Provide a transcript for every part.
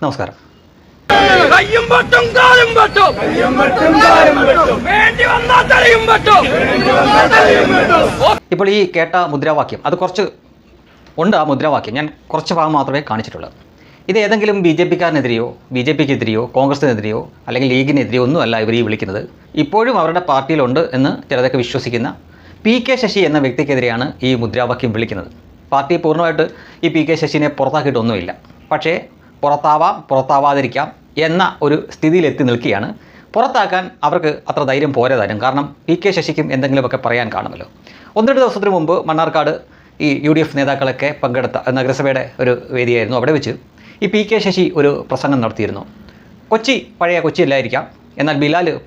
നമസ്കാരം. ഇപ്പോൾ ഈ കേട്ട മുദ്രാവാക്യം അത് കുറച്ച് ഉണ്ട്. ആ മുദ്രാവാക്യം ഞാൻ കുറച്ച് ഭാഗം മാത്രമേ കാണിച്ചിട്ടുള്ളൂ. ഇത് ഏതെങ്കിലും ബി ജെ പിക്കാരനെതിരെയോ ബി ജെ പിക്കെതിരെയോ കോൺഗ്രസിനെതിരെയോ അല്ലെങ്കിൽ ലീഗിനെതിരെയോ ഒന്നുമല്ല ഇവർ ഈ വിളിക്കുന്നത്. ഇപ്പോഴും അവരുടെ പാർട്ടിയിലുണ്ട് എന്ന് ചിലതൊക്കെ വിശ്വസിക്കുന്ന പി കെ ശശി എന്ന വ്യക്തിക്കെതിരെയാണ് ഈ മുദ്രാവാക്യം വിളിക്കുന്നത്. പാർട്ടി പൂർണ്ണമായിട്ട് ഈ പി കെ ശശിനെ പുറത്താക്കിയിട്ടൊന്നുമില്ല. പക്ഷേ പുറത്താവാതിരിക്കാം എന്ന ഒരു സ്ഥിതിയിലെത്തി നിൽക്കുകയാണ്. പുറത്താക്കാൻ അവർക്ക് അത്ര ധൈര്യം പോരാതാനും. കാരണം പി കെ ശശിക്കും എന്തെങ്കിലുമൊക്കെ പറയാൻ കാണുമല്ലോ. 1-2 ദിവസത്തിന് മുമ്പ് മണ്ണാർക്കാട് ഈ UDF നേതാക്കളൊക്കെ പങ്കെടുത്ത നഗരസഭയുടെ ഒരു വേദിയായിരുന്നു. അവിടെ വെച്ച് ഈ പി കെ ശശി ഒരു പ്രസംഗം നടത്തിയിരുന്നു. പഴയ കൊച്ചി അല്ലായിരിക്കാം, എന്നാൽ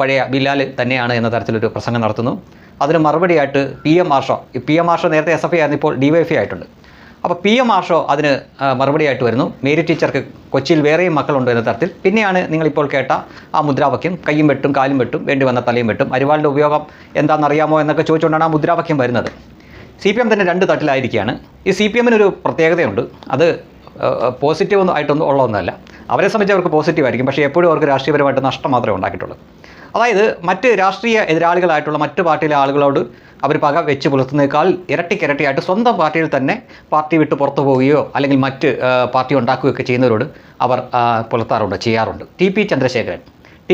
പഴയ ബിലാൽ തന്നെയാണ് എന്ന തരത്തിലൊരു പ്രസംഗം നടത്തുന്നു. അതിന് മറുപടിയായിട്ട് PM മാർഷോ നേരത്തെ SFI ആയിരുന്നു, ഇപ്പോൾ DYFI ആയിട്ടുണ്ട്. അപ്പോൾ PM മാർഷോ അതിന് മറുപടിയായിട്ട് വരുന്നു. മേരി ടീച്ചർക്ക് കൊച്ചിയിൽ വേറെയും മക്കളുണ്ട് എന്ന തരത്തിൽ. പിന്നെയാണ് നിങ്ങളിപ്പോൾ കേട്ട ആ മുദ്രാവാക്യം, കയ്യും വെട്ടും കാലും വെട്ടും വേണ്ടി വന്ന തലയും വെട്ടും, അരിവാളിൻ്റെ ഉപയോഗം എന്താണെന്നറിയാമോ എന്നൊക്കെ ചോദിച്ചുകൊണ്ടാണ് ആ മുദ്രാവാക്യം വരുന്നത്. CPM തന്നെ 2 തട്ടിലായിരിക്കുകയാണ്. ഈ CPMനൊരു പ്രത്യേകതയുണ്ട്. അത് പോസിറ്റീവ് ആയിട്ടൊന്നും ഉള്ളതൊന്നുമല്ല. അവരെ സംബന്ധിച്ച് അവർക്ക് പോസിറ്റീവ് ആയിരിക്കും, പക്ഷേ എപ്പോഴും അവർക്ക് രാഷ്ട്രീയപരമായിട്ട് നഷ്ടം മാത്രമേ ഉണ്ടാക്കിയിട്ടുള്ളൂ. അതായത് മറ്റ് രാഷ്ട്രീയ എതിരാളികളായിട്ടുള്ള മറ്റ് പാർട്ടിയിലെ ആളുകളോട് അവർ പക വെച്ച് പുലർത്തുന്നതിനേക്കാൾ ഇരട്ടിക്കിരട്ടിയായിട്ട് സ്വന്തം പാർട്ടിയിൽ തന്നെ പാർട്ടി വിട്ട് പുറത്തു പോവുകയോ അല്ലെങ്കിൽ മറ്റ് പാർട്ടി ഉണ്ടാക്കുകയൊക്കെ ചെയ്യുന്നവരോട് അവർ ചെയ്യാറുണ്ട്. ടി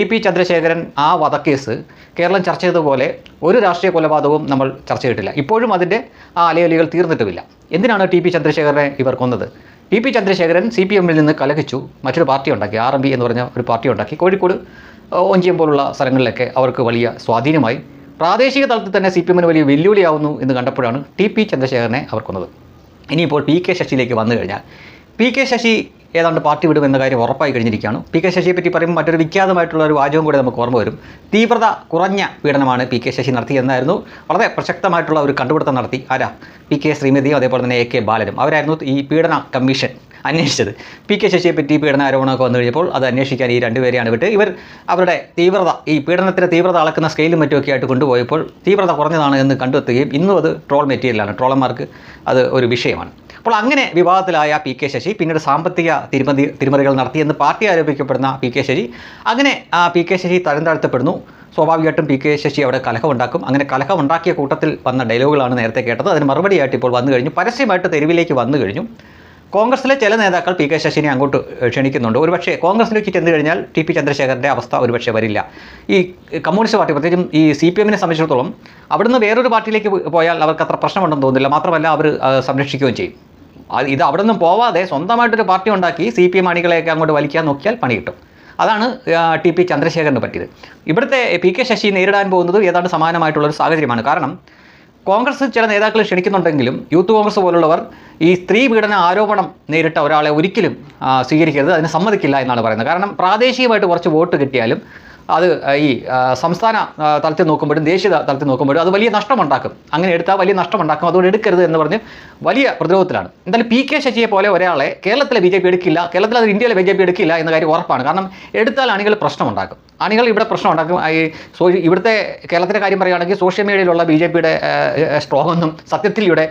പി ചന്ദ്രശേഖരൻ ആ വധക്കേസ് കേരളം ചർച്ച ചെയ്തതുപോലെ ഒരു രാഷ്ട്രീയ കൊലപാതകവും നമ്മൾ ചർച്ച ചെയ്തിട്ടില്ല. ഇപ്പോഴും അതിൻ്റെ ആ അലയൊലികൾ തീർന്നിട്ടുമില്ല. എന്തിനാണ് ടി പി ചന്ദ്രശേഖരനെ ഇവർ കൊന്നത്? ടി പി ചന്ദ്രശേഖരൻ CPMൽ നിന്ന് കലഹിച്ചു മറ്റൊരു പാർട്ടി ഉണ്ടാക്കി, RMP എന്ന് പറഞ്ഞ ഒരു പാർട്ടി ഉണ്ടാക്കി. കോഴിക്കോട് ഒഞ്ചിയം പോലുള്ള സ്ഥലങ്ങളിലൊക്കെ അവർക്ക് വലിയ സ്വാധീനമായി. പ്രാദേശിക തലത്തിൽ തന്നെ CPMന് വലിയ വെല്ലുവിളിയാവുന്നു എന്ന് കണ്ടപ്പോഴാണ് ടി പി ചന്ദ്രശേഖരനെ അവർ കൊന്നത്. ഇനിയിപ്പോൾ പി കെ ശശിയിലേക്ക് വന്നു കഴിഞ്ഞാൽ പി കെ ശശി ഏതാണ്ട് പാർട്ടി വിടുമെന്ന കാര്യം ഉറപ്പായി കഴിഞ്ഞിരിക്കുകയാണ്. പി കെ ശശിയെ പറ്റി പറയുമ്പോൾ മറ്റൊരു വിഖ്യാതമായിട്ടുള്ള ഒരു വാചകം കൂടെ നമുക്ക് ഓർമ്മ വരും. തീവ്രത കുറഞ്ഞ പീഡനമാണ് പി കെ ശശി നടത്തിയെന്നായിരുന്നു വളരെ പ്രസക്തമായിട്ടുള്ള ഒരു കണ്ടുപിടുത്തം നടത്തി. പി കെ ശ്രീമതിയും അതേപോലെ തന്നെ AK ബാലനും അവരായിരുന്നു ഈ പീഡന കമ്മീഷൻ അന്വേഷിച്ചത്. പി കെ ശശിയെ പറ്റി പീഡന ആരോപണമൊക്കെ വന്നു കഴിഞ്ഞപ്പോൾ അത് അന്വേഷിക്കാൻ ഈ 2 പേരെയാണ് വിട്ട് ഇവർ അവരുടെ തീവ്രത, ഈ പീഡനത്തിൻ്റെ തീവ്രത അളക്കുന്ന സ്കെയിലും മറ്റുമൊക്കെ ആയിട്ട് കൊണ്ടുപോയപ്പോൾ തീവ്രത കുറഞ്ഞതാണ് എന്ന് കണ്ടെത്തുകയും ഇന്നും അത് ട്രോൾ മെറ്റീരിയലാണ്, ട്രോളന്മാർക്ക് അത് ഒരു വിഷയമാണ്. അപ്പോൾ അങ്ങനെ വിവാദത്തിലായ പി കെ ശശി പിന്നീട് സാമ്പത്തിക തിരിമറികൾ നടത്തിയെന്ന് പാർട്ടി ആരോപിക്കപ്പെടുന്ന പി കെ ശശി, അങ്ങനെ പി കെ ശശി തരം താഴ്ത്തപ്പെടുന്നു. സ്വാഭാവികമായിട്ടും പി കെ ശശി അവിടെ കലഹമുണ്ടാക്കും. അങ്ങനെ കലഹമുണ്ടാക്കിയ കൂട്ടത്തിൽ വന്ന ഡയലോഗുകളാണ് നേരത്തെ കേട്ടത്. അതിന് മറുപടിയായിട്ട് ഇപ്പോൾ വന്നു കഴിഞ്ഞു, പരസ്യമായിട്ട് തെരുവിലേക്ക് വന്നു കഴിഞ്ഞു. കോൺഗ്രസിലെ ചില നേതാക്കൾ പി കെ ശശിനെ അങ്ങോട്ട് ക്ഷണിക്കുന്നുണ്ട്. ഒരുപക്ഷെ കോൺഗ്രസിലേക്ക് ചെന്ന് കഴിഞ്ഞാൽ ടി പി ചന്ദ്രശേഖരൻ്റെ അവസ്ഥ ഒരുപക്ഷെ വരില്ല. ഈ കമ്മ്യൂണിസ്റ്റ് പാർട്ടി, പ്രത്യേകിച്ചും ഈ CPMനെ സംബന്ധിച്ചിടത്തോളം അവിടുന്ന് വേറൊരു പാർട്ടിയിലേക്ക് പോയാൽ അവർക്ക് അത്ര പ്രശ്നമുണ്ടെന്ന് തോന്നുന്നില്ല. മാത്രമല്ല അവർ സംരക്ഷിക്കുകയും ചെയ്യും. ഇത് അവിടെ നിന്നും പോവാതെ സ്വന്തമായിട്ടൊരു പാർട്ടി ഉണ്ടാക്കി CPM അണികളെയൊക്കെ അങ്ങോട്ട് വലിക്കാൻ നോക്കിയാൽ പണി കിട്ടും. അതാണ് ടി പി ചന്ദ്രശേഖരന് പറ്റിയത്. ഇവിടുത്തെ പി കെ ശശി നേരിടാൻ പോകുന്നത് ഏതാണ്ട് സമാനമായിട്ടുള്ളൊരു സാഹചര്യമാണ്. കാരണം കോൺഗ്രസ് ചില നേതാക്കൾ ക്ഷണിക്കുന്നുണ്ടെങ്കിലും യൂത്ത് കോൺഗ്രസ് പോലുള്ളവർ ഈ സ്ത്രീ പീഡന ആരോപണം നേരിട്ട ഒരാളെ ഒരിക്കലും സ്വീകരിക്കരുത്, അതിന് സമ്മതിക്കില്ല എന്നാണ് പറയുന്നത്. കാരണം പ്രാദേശികമായിട്ട് കുറച്ച് വോട്ട് കിട്ടിയാലും അത് ഈ സംസ്ഥാന തലത്തിൽ നോക്കുമ്പോഴും ദേശീയ തലത്തിൽ നോക്കുമ്പോഴും അത് വലിയ നഷ്ടമുണ്ടാക്കും. അങ്ങനെ എടുത്താൽ വലിയ നഷ്ടമുണ്ടാക്കും, അതുകൊണ്ട് എടുക്കരുത് എന്ന് പറഞ്ഞ് വലിയ പ്രതിരോധത്തിലാണ്. എന്തായാലും പി കെ ശശിയെ പോലെ ഒരാളെ കേരളത്തിലെ BJP എടുക്കില്ല, കേരളത്തിൽ അത് ഇന്ത്യയിലെ BJP എടുക്കില്ല എന്ന കാര്യം ഉറപ്പാണ്. കാരണം എടുത്താൽ അണികൾ പ്രശ്നമുണ്ടാക്കും. ഇവിടെ പ്രശ്നമുണ്ടാക്കും. ഇവിടുത്തെ കേരളത്തിൻ്റെ കാര്യം പറയുകയാണെങ്കിൽ സോഷ്യൽ മീഡിയയിലുള്ള BJPയുടെ സ്ട്രോങ് ഒന്നും സത്യത്തിൽ ഇവിടെ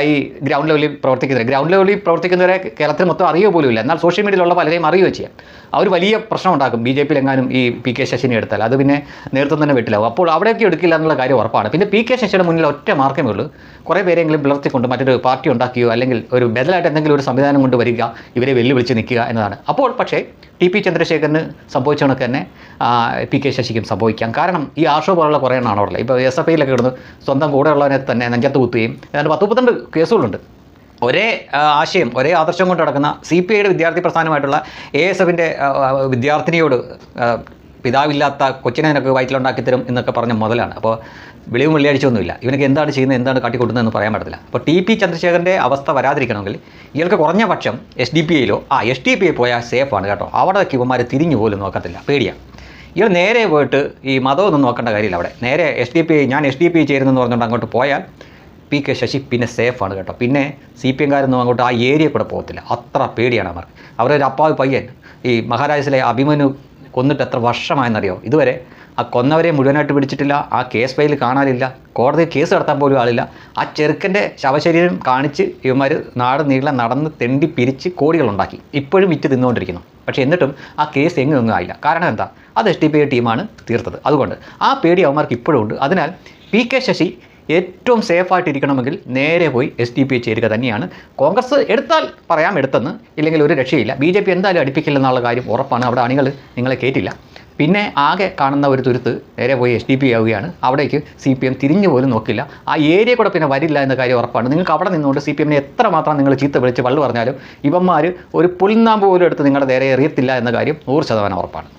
ഈ ഗ്രൗണ്ട് ലെവലിൽ പ്രവർത്തിക്കുന്നവരെ കേരളത്തിൽ മൊത്തം അറിയുക പോലും ഇല്ല. എന്നാൽ സോഷ്യൽ മീഡിയയിലുള്ള പലരെയും അറിയുകയും ചെയ്യാം. അവർ വലിയ പ്രശ്നം ഉണ്ടാക്കും BJPയിൽ എങ്ങാനും ഈ പി കെ ശശിനെ എടുത്താൽ. അത് പിന്നെ നേതൃത്വം തന്നെ വെട്ടിലാവും. അപ്പോൾ അവിടെയൊക്കെ എടുക്കില്ല എന്നുള്ള കാര്യം ഉറപ്പാണ്. പിന്നെ പി കെ ശശിയുടെ മുന്നിൽ ഒറ്റ മാർഗ്ഗമേ ഉള്ളൂ, കുറേ പേരെങ്കിലും പിളർത്തിക്കൊണ്ട് മറ്റൊരു പാർട്ടി ഉണ്ടാക്കുകയോ അല്ലെങ്കിൽ ഒരു ബദലായിട്ട് എന്തെങ്കിലും ഒരു സംവിധാനം കൊണ്ട് വരിക, ഇവരെ വെല്ലുവിളിച്ച് നിൽക്കുക എന്നതാണ്. അപ്പോൾ പക്ഷേ ടി പി ചന്ദ്രശേഖരന് സംഭവിച്ച കണക്ക് തന്നെ പി കെ ശശിക്കും സംഭവിക്കാം. കാരണം ഈ ആർഷോ പോലുള്ള കുറേ എണ്ണമാണുള്ളത്. ഇപ്പോൾ SFIയിലൊക്കെ ഇടുന്നു സ്വന്തം കൂടെയുള്ളവനെ തന്നെ നെഞ്ചത്ത് കുത്തുകയും ഏതാണ്ട് 10-12 കേസുകളുണ്ട്. ഒരേ ആശയം, ഒരേ ആദർശം കൊണ്ട് നടക്കുന്ന CPIയുടെ വിദ്യാർത്ഥി പ്രസ്ഥാനമായിട്ടുള്ള ASFൻ്റെ വിദ്യാർത്ഥിനിയോട് പിതാവില്ലാത്ത കൊച്ചിനെ നിനക്ക് വയറ്റിലുണ്ടാക്കി തരും എന്നൊക്കെ പറഞ്ഞ മുതലാണ്. അപ്പോൾ വെളിവും വെള്ളിയാഴ്ചയൊന്നുമില്ല. ഇവനൊക്കെ എന്താണ് ചെയ്യുന്നത്, എന്താണ് കാട്ടിക്കൊടുക്കുന്നതെന്ന് പറയാൻ പറ്റത്തില്ല. അപ്പോൾ ടി പി ചന്ദ്രശേഖരൻ്റെ അവസ്ഥ വരാതിരിക്കണമെങ്കിൽ ഇയാൾക്ക് കുറഞ്ഞ പക്ഷം SDPIയിലോ SDPI പോയാൽ സേഫാണ് കേട്ടോ. അവിടെ ഇവന്മാർ തിരിഞ്ഞു പോലും നോക്കത്തില്ല, പേടിയാണ്. ഇയാൾ നേരെ പോയിട്ട് ഈ മതമൊന്നും നോക്കേണ്ട കാര്യമില്ല. അവിടെ നേരെ ഞാൻ SDPI ചേരുന്നെന്ന് പറഞ്ഞുകൊണ്ട് അങ്ങോട്ട് പോയാൽ പി കെ ശശി പിന്നെ സേഫാണ് കേട്ടോ. പിന്നെ CPMകാരൊന്നും അങ്ങോട്ട് ആ ഏരിയ കൂടെ പോകത്തില്ല, അത്ര പേടിയാണ് അവർക്ക്. അവരൊരു അപ്പാവ് പയ്യൻ ഈ മഹാരാജസിലെ അഭിമന്യു കൊന്നിട്ട് എത്ര വർഷമായെന്നറിയോ? ഇതുവരെ ആ കൊന്നവരെ മുഴുവനായിട്ട് പിടിച്ചിട്ടില്ല, ആ കേസ് ഫയൽ കാണാനില്ല, കോടതി കേസ് നടത്താൻ പോലും ആളില്ല. ആ ചെറുക്കൻ്റെ ശവശരീരം കാണിച്ച് ഇവന്മാർ നാട് നീളെ നടന്ന് തെണ്ടി പിരിച്ച് കോടികളുണ്ടാക്കി, ഇപ്പോഴും വിറ്റ് തിന്നുകൊണ്ടിരിക്കുന്നു. പക്ഷേ എന്നിട്ടും ആ കേസ് എങ്ങും ആയില്ല. കാരണം എന്താ? അത് SDPI ടീമാണ് തീർത്തത്. അതുകൊണ്ട് ആ പേടി അവന്മാർക്ക് ഇപ്പോഴും ഉണ്ട്. അതിനാൽ PK ശശി ഏറ്റവും സേഫായിട്ടിരിക്കണമെങ്കിൽ നേരെ പോയി SDPI ചേരുക തന്നെയാണ്. കോൺഗ്രസ് എടുത്താൽ പറയാം എടുത്തെന്ന്, ഇല്ലെങ്കിൽ ഒരു രക്ഷയില്ല. BJP എന്തായാലും അടുപ്പിക്കില്ലെന്നുള്ള കാര്യം ഉറപ്പാണ്. അവിടെ അണികൾ നിങ്ങളെ കയറ്റില്ല. പിന്നെ ആകെ കാണുന്ന ഒരു തുരുത്ത് നേരെ പോയി SDPI ആവുകയാണ്. അവിടേക്ക് CPM തിരിഞ്ഞു പോലും നോക്കില്ല. ആ ഏരിയ കൂടെ പിന്നെ വരില്ല എന്ന കാര്യം ഉറപ്പാണ്. നിങ്ങൾക്ക് അവിടെ നിന്നുകൊണ്ട് CPM-നെ എത്രമാത്രം നിങ്ങൾ ചീത്ത വിളിച്ച് വള്ളു പറഞ്ഞാലും ഇവന്മാർ ഒരു പുൽനാമ്പ് പോലും എടുത്ത് നിങ്ങളുടെ നേരെ എറിയത്തില്ല എന്ന കാര്യം 100% ഉറപ്പാണ്.